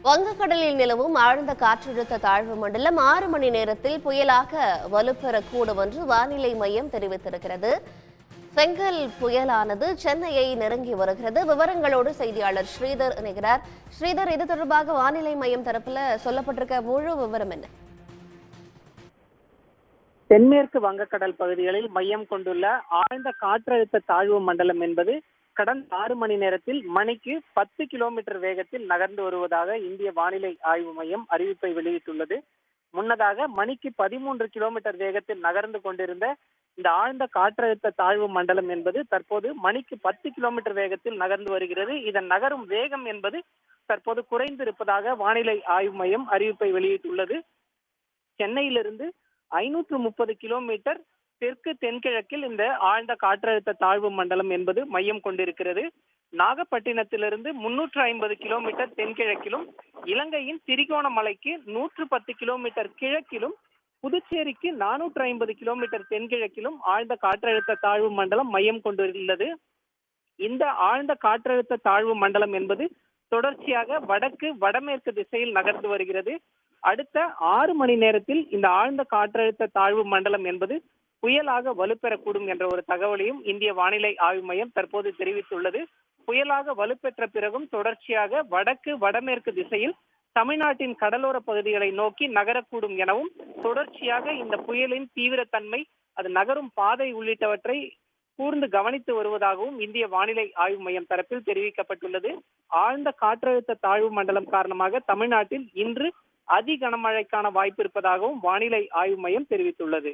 வங்கக்கடலில் நிலவும் ஆழ்ந்த காற்றழுத்த தாழ்வு மண்டலம் 6 மணி நேரத்தில் புயலாக வலுப்பெறக்கூடும் என்று வானிலை மையம் தெரிவித்திருக்கிறது. செங்கல் புயலானது சென்னையை நெருங்கி வருகிறது. விவரங்களோடு செய்தியாளர் ஸ்ரீதர் இணைகிறார். ஸ்ரீதர், இது தொடர்பாக வானிலை மையம் தரப்புல சொல்லப்பட்டிருக்க முழு விவரம் என்ன? தென்மேற்கு வங்கக்கடல் பகுதிகளில் மையம் கொண்டுள்ள ஆழ்ந்த காற்றழுத்த தாழ்வு மண்டலம் என்பது கடந்த 6 மணி நேரத்தில் மணிக்கு 10 கிலோமீட்டர் வேகத்தில் நகர்ந்து வருவதாக இந்திய வானிலை ஆய்வு மையம் அறிவிப்பை வெளியிட்டுள்ளது. முன்னதாக மணிக்கு 13 கிலோமீட்டர் வேகத்தில் நகர்ந்து கொண்டிருந்த இந்த ஆழ்ந்த காற்றழுத்த தாழ்வு மண்டலம் என்பது தற்போது மணிக்கு 10 கிலோமீட்டர் வேகத்தில் நகர்ந்து வருகிறது. இதன் நகரும் வேகம் என்பது தற்போது குறைந்து இருப்பதாக வானிலை ஆய்வு மையம் அறிவிப்பை வெளியிட்டுள்ளது. சென்னையிலிருந்து 530 கிலோமீட்டர் தெற்கு தென்கிழக்கில் இந்த ஆழ்ந்த காற்றழுத்த தாழ்வு மண்டலம் என்பது மையம் கொண்டிருக்கிறது. நாகப்பட்டினத்திலிருந்து 350 கிலோமீட்டர் தென்கிழக்கிலும், இலங்கையின் திரிகோணமலைக்கு 110 கிலோமீட்டர் கிழக்கிலும், புதுச்சேரிக்கு 450 கிலோமீட்டர் தென்கிழக்கிலும் ஆழ்ந்த காற்றழுத்த தாழ்வு மண்டலம் மையம் கொண்டுள்ளது. இந்த ஆழ்ந்த காற்றழுத்த தாழ்வு மண்டலம் என்பது தொடர்ச்சியாக வடக்கு வடமேற்கு திசையில் நகர்ந்து வருகிறது. அடுத்த 6 மணி நேரத்தில் இந்த ஆழ்ந்த காற்றழுத்த தாழ்வு மண்டலம் என்பது புயலாக வலுப்பெறக்கூடும் என்ற ஒரு தகவலையும் இந்திய வானிலை ஆய்வு மையம் தற்போது தெரிவித்துள்ளது. புயலாக வலுப்பெற்ற பிறகும் தொடர்ச்சியாக வடக்கு வடமேற்கு திசையில் தமிழ்நாட்டின் கடலோர பகுதிகளை நோக்கி நகரக்கூடும் எனவும், தொடர்ச்சியாக இந்த புயலின் தீவிரத்தன்மை, அது நகரும் பாதை உள்ளிட்டவற்றை கூர்ந்து கவனித்து வருவதாகவும் இந்திய வானிலை ஆய்வு மையம் தரப்பில் தெரிவிக்கப்பட்டுள்ளது. ஆழ்ந்த காற்றழுத்த தாழ்வு மண்டலம் காரணமாக தமிழ்நாட்டில் இன்று அதி கனமழைக்கான வாய்ப்பு இருப்பதாகவும் வானிலை ஆய்வு மையம் தெரிவித்துள்ளது.